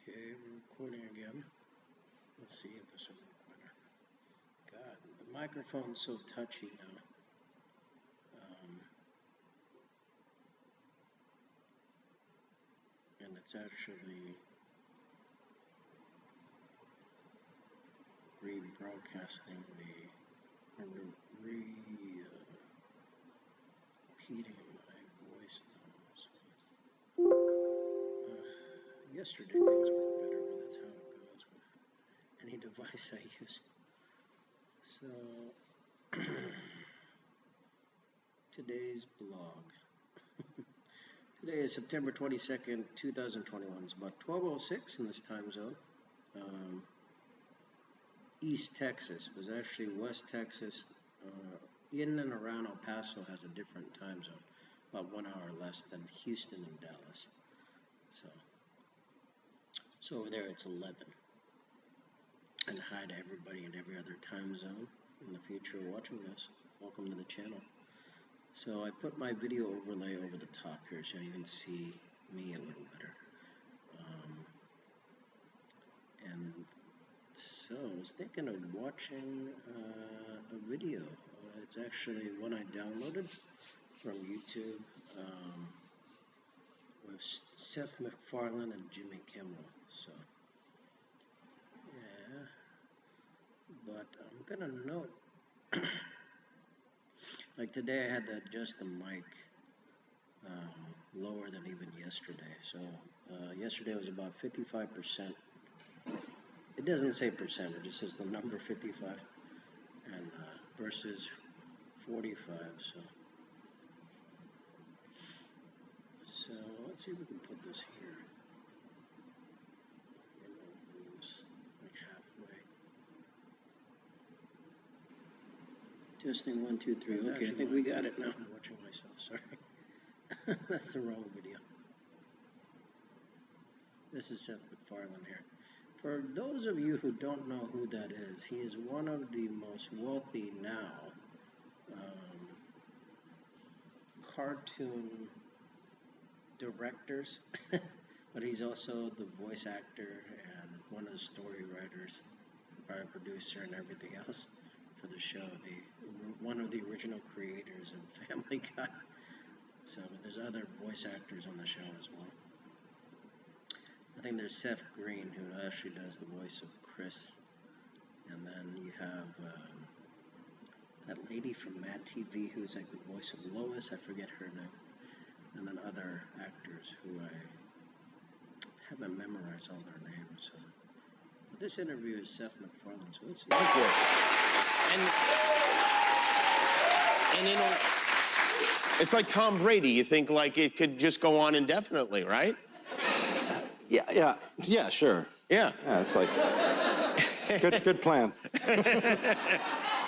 Okay, we're recording again. Let's see if this will work better. God, the microphone's so touchy now. And it's actually rebroadcasting repeating my voice now. Yesterday things were better, but that's how it goes with any device I use. So, today's blog. Today is September 22nd, 2021. It's about 12:06 in this time zone. East Texas. It was actually West Texas. In and around El Paso has a different time zone, about 1 hour less than Houston and Dallas. So over there it's 11. And hi to everybody in every other time zone in the future watching this. Welcome to the channel. So I put my video overlay over the top here so you can see me a little better. And so I was thinking of watching a video. It's actually one I downloaded from YouTube with Seth McFarland and Kimmel. So yeah, but I'm gonna note, like today I had to adjust the mic lower than even yesterday. So yesterday was about 55%. It doesn't say percent, it just says the number 55, and versus 45. So let's see if we can put this here. Like halfway. Testing 1, 2, 3. Okay, I think we got it now. I'm watching myself. Sorry, that's the wrong video. This is Seth McFarland here. For those of you who don't know who that is, he is one of the most wealthy now cartoon directors, but he's also the voice actor and one of the story writers, probably producer and everything else for the show. One of the original creators of Family Guy. So there's other voice actors on the show as well. I think there's Seth Green, who actually does the voice of Chris. And then you have that lady from Mad TV who's like the voice of Lois. I forget her name. And then other actors who I haven't memorized all their names. But this interview is Seth McFarland. So let's see. And you know, it's like Tom Brady. You think like it could just go on indefinitely, right? Yeah, sure. Yeah, it's like good plan.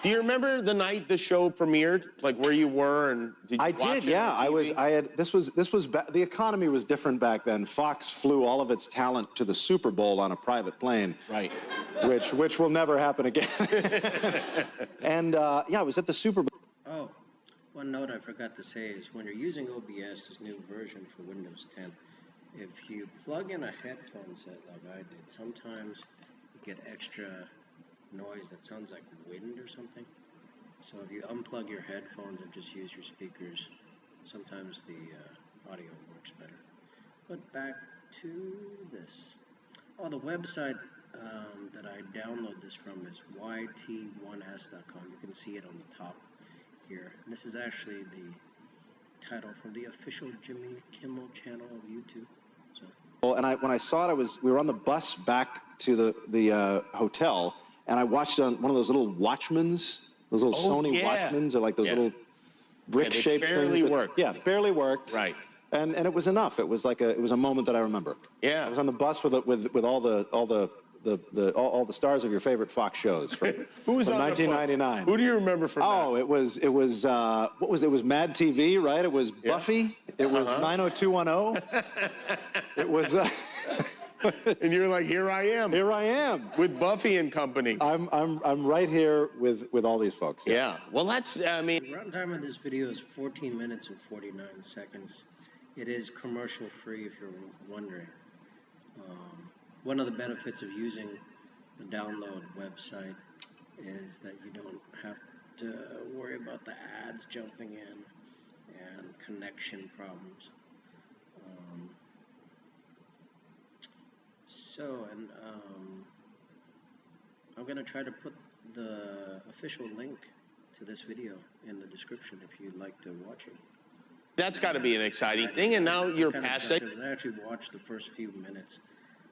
Do you remember the night the show premiered? Like where you were, and did you watch it? Yeah, on TV? This was the economy was different back then. Fox flew all of its talent to the Super Bowl on a private plane. Right. Which will never happen again. And I was at the Super Bowl. Oh, one note I forgot to say is when you're using OBS, this new version for Windows 10, if you plug in a headphone set like I did, sometimes you get extra noise that sounds like wind or something. So if you unplug your headphones and just use your speakers, sometimes the audio works better. But back to this. Oh, the website that I download this from is yt1s.com. You can see it on the top here. And this is actually the title from the official Jimmy Kimmel channel of YouTube. And when I saw it, we were on the bus back to the hotel, and I watched it on one of those little Watchmans, those little Sony Watchmans, or like those little brick-shaped things. Barely worked. Yeah, barely worked. Right. And it was enough. It was like it was a moment that I remember. Yeah. I was on the bus with all the stars of your favorite Fox shows from, Who was from on 1999. Who do you remember from that? It was what was it? It was Mad TV, right? It was Buffy. It was 90210. It was. And you're like, here I am. Here I am with Buffy and company. I'm right here with all these folks. Yeah. Well, that's The runtime of this video is 14 minutes and 49 seconds. It is commercial free, if you're wondering. one of the benefits of using the download website is that you don't have to worry about the ads jumping in and connection problems. I'm going to try to put the official link to this video in the description if you'd like to watch it. That's got to be an exciting thing, and now you're passing. I actually watched the first few minutes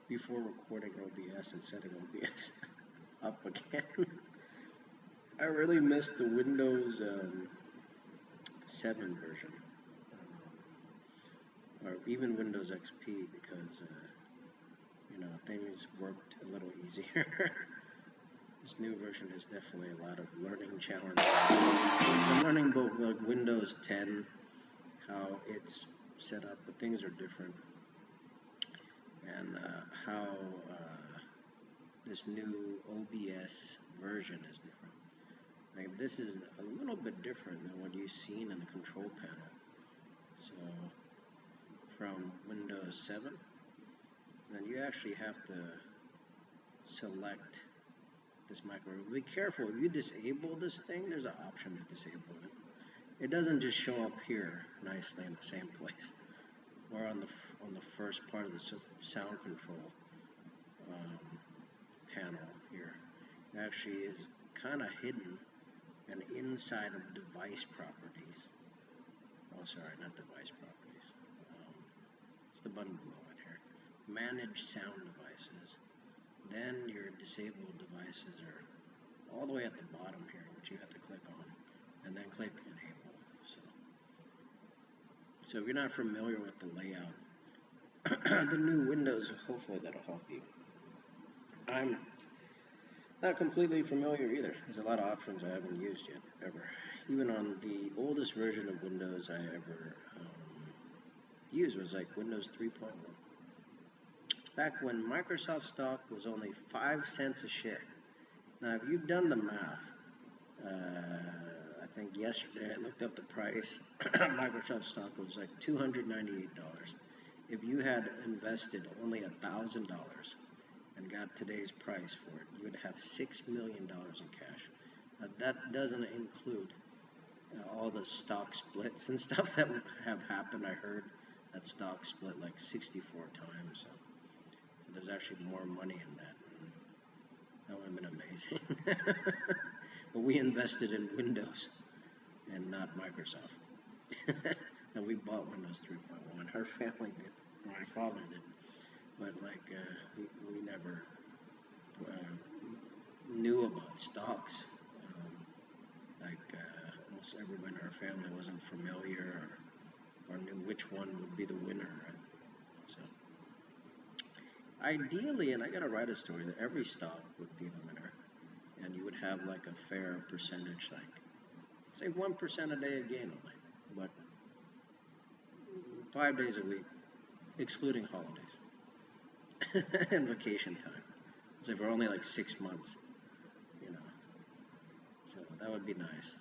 before recording OBS and setting OBS up again. I really missed the Windows 7 version, or even Windows XP, because things worked a little easier. This new version is definitely a lot of learning challenges. I'm learning both like Windows 10, how it's set up, but things are different, and how this new OBS version is different. Like, this is a little bit different than what you've seen in the control panel. So from Windows 7, then you actually have to select this microphone. Be careful, if you disable this thing, there's an option to disable it. It doesn't just show up here nicely in the same place, or on the first part of the sound control panel here. It actually is kind of hidden and inside of device properties. Oh, sorry, not device properties. It's the button below it here. Manage sound devices. Then your disabled devices are all the way at the bottom here, which you have to click on, and then click enable. So if you're not familiar with the layout, the new Windows, hopefully that'll help you. I'm not completely familiar either. There's a lot of options I haven't used yet, ever. Even on the oldest version of Windows I ever used was like Windows 3.1. Back when Microsoft stock was only 5 cents a share. Now, if you've done the math, I think yesterday I looked up the price. Microsoft stock was like $298. If you had invested only $1,000 and got today's price for it, you would have $6 million in cash. Now, that doesn't include all the stock splits and stuff that have happened. I heard that stock split like 64 times. So there's actually more money in that. That would have been amazing. But we invested in Windows and not Microsoft. And we bought Windows 3.1. Our family did. My father did. But like, we never knew about stocks. Almost everyone in our family wasn't familiar or knew which one would be the winner. Right? So ideally, and I gotta write a story, that every stock would be the winner, and you would have like a fair percentage, like say 1% a day a gain only, but 5 days a week, excluding holidays and vacation time. So for only like 6 months, So that would be nice.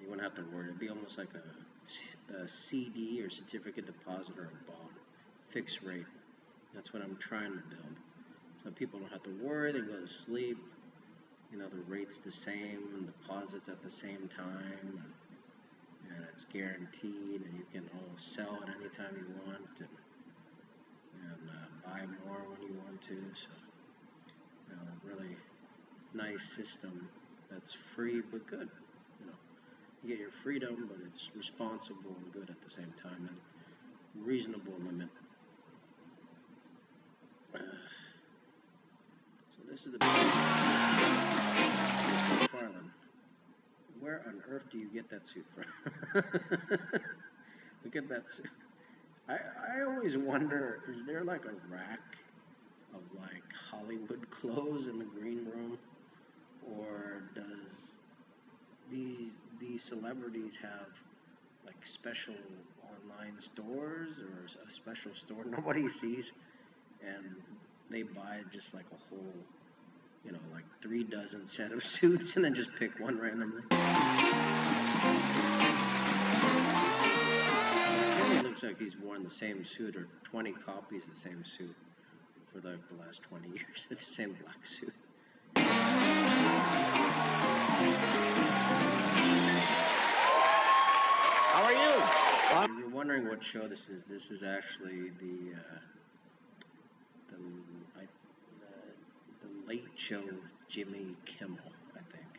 You wouldn't have to worry. It'd be almost like a CD or certificate deposit or a bond, fixed rate. That's what I'm trying to build. So people don't have to worry, they go to sleep, the rate's the same, and deposits at the same time, and it's guaranteed, and you can sell it anytime you want, and buy more when you want to. So, really nice system that's free but good. You get your freedom, but it's responsible and good at the same time, and reasonable limit. So this is the McFarland. Where on earth do you get that suit from? Look at that suit. I always wonder, is there like a rack of like Hollywood clothes in the green room, or does these celebrities have like special online stores or a special store nobody sees, and they buy just like a whole, like 3 dozen set of suits and then just pick one randomly? It looks like he's worn the same suit or 20 copies of the same suit for the last 20 years. It's the same black suit. How are you? If you're wondering what show this is actually the Late Show with Jimmy Kimmel, I think.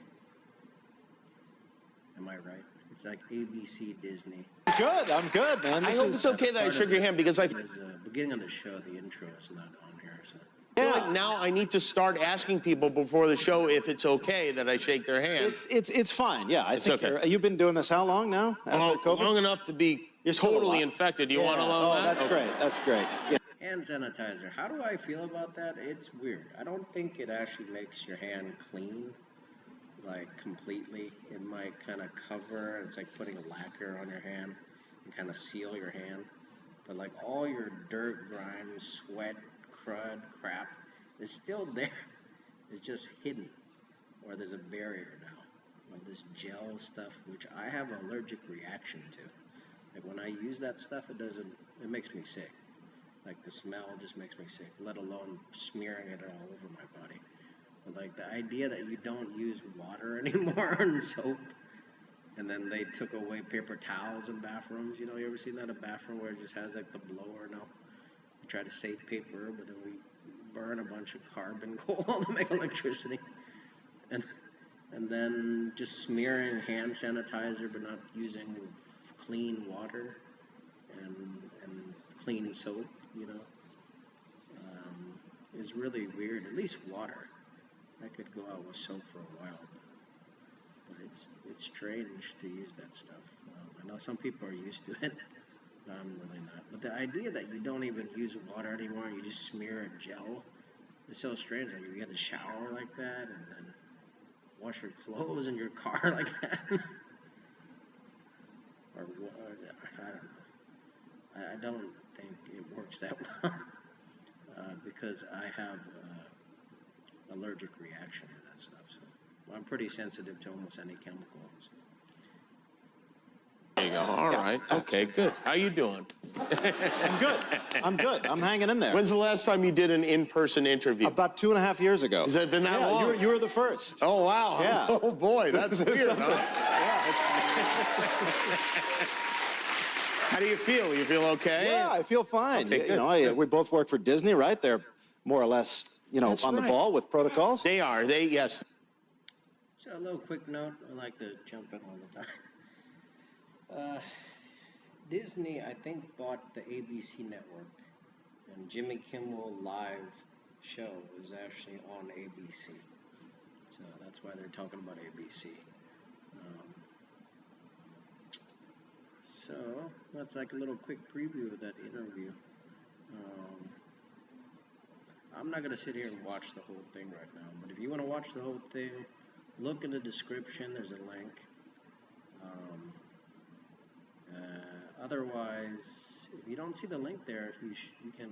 Am I right? It's like ABC Disney. Good. I'm good, man. I hope it's okay that I shook your hand because I feel beginning of the show, the intro is not on here. So. like now I need to start asking people before the show if it's okay that I shake their hand. It's fine. Yeah, I think okay. You've been doing this how long now? Well, long enough to be totally infected. Do you want to know that? That's great. That's great. Yeah. Hand sanitizer. How do I feel about that? It's weird. I don't think it actually makes your hand clean, like completely. It might kind of cover. It's like putting lacquer on your hand and kind of seal your hand. But like all your dirt, grime, sweat, crud, crap is still there. It's just hidden, or there's a barrier now of this gel stuff, which I have an allergic reaction to. Like when I use that stuff, it makes me sick. Like the smell just makes me sick, let alone smearing it all over my body. But like the idea that you don't use water anymore and soap, and then they took away paper towels in bathrooms. You know, you ever seen that in a bathroom where it just has like the blower now? We try to save paper, but then we burn a bunch of carbon coal to make electricity. And then just smearing hand sanitizer but not using clean water and clean soap, you know, is really weird. At least water. I could go out with soap for a while, but it's strange to use that stuff. I know some people are used to it, but I'm really not. But the idea that you don't even use water anymore, you just smear a gel, is so strange. Like you get to shower like that and then wash your clothes in your car like that. Or I don't know. I don't think it works that well because I have allergic reaction to that stuff. So I'm pretty sensitive to almost any chemical. So. There you go. All right. Okay, good. How you doing? I'm good. I'm hanging in there. When's the last time you did an in-person interview? About 2.5 years ago. Has it been that long? You were the first. Oh, wow. Yeah. Oh, boy, that's weird, huh? How do you feel? You feel okay? Yeah, I feel fine. Okay, good. You know, we both work for Disney, right? They're more or less, That's on the right. ball with protocols. They are. Yes. So a little quick note. I like to jump in all the time. Disney, I think, bought the ABC network, and Jimmy Kimmel live show is actually on ABC. So that's why they're talking about ABC. So that's like a little quick preview of that interview. I'm not going to sit here and watch the whole thing right now, but if you want to watch the whole thing, look in the description. There's a link. Otherwise, if you don't see the link there, you can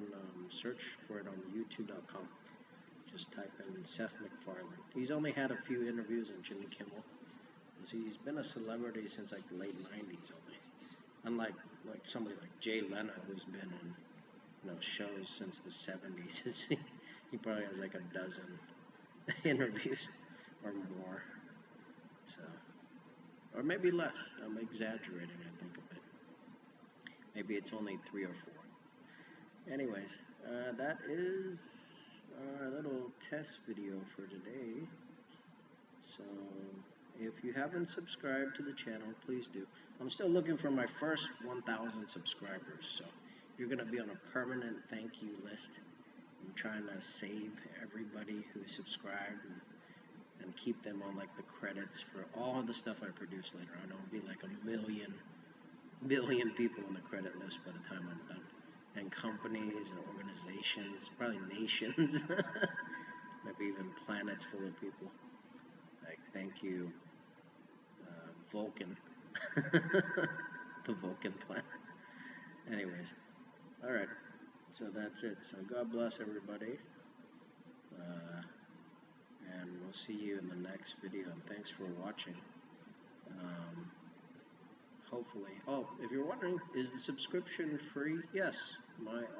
search for it on youtube.com. Just type in Seth McFarland. He's only had a few interviews on Jimmy Kimmel. He's been a celebrity since like the late 90s only. Unlike somebody like Jay Leno, who's been on shows since the 70s. He probably has like a dozen interviews or more. So, or maybe less. I'm exaggerating, I think, a bit. Maybe it's only 3 or 4. Anyways, that is our little test video for today. So, if you haven't subscribed to the channel, please do. I'm still looking for my first 1,000 subscribers, so you're going to be on a permanent thank you list. I'm trying to save everybody who subscribed and keep them on like the credits for all the stuff I produce later on. It'll be like a billion people on the credit list by the time I'm done. And companies and organizations, probably nations, maybe even planets full of people. Like, thank you, Vulcan, the Vulcan planet. Anyways, all right, so that's it. So God bless everybody, and we'll see you in the next video. And thanks for watching. Hopefully, if you're wondering, is the subscription free? Yes,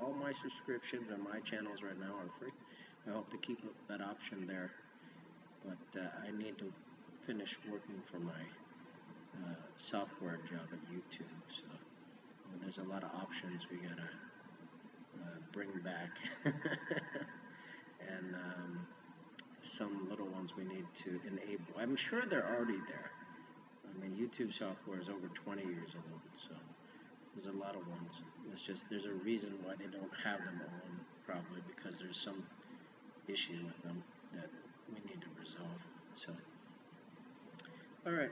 all my subscriptions on my channels right now are free. I hope to keep that option there, but I need to finish working for my software job at YouTube. So there's a lot of options we gotta bring back, and some little ones we need to enable. I'm sure they're already there. I mean, YouTube software is over 20 years old, so there's a lot of ones. It's just there's a reason why they don't have them on, probably because there's some issue with them that we need to resolve. So, all right.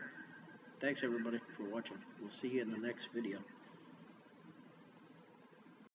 Thanks everybody for watching. We'll see you in the next video.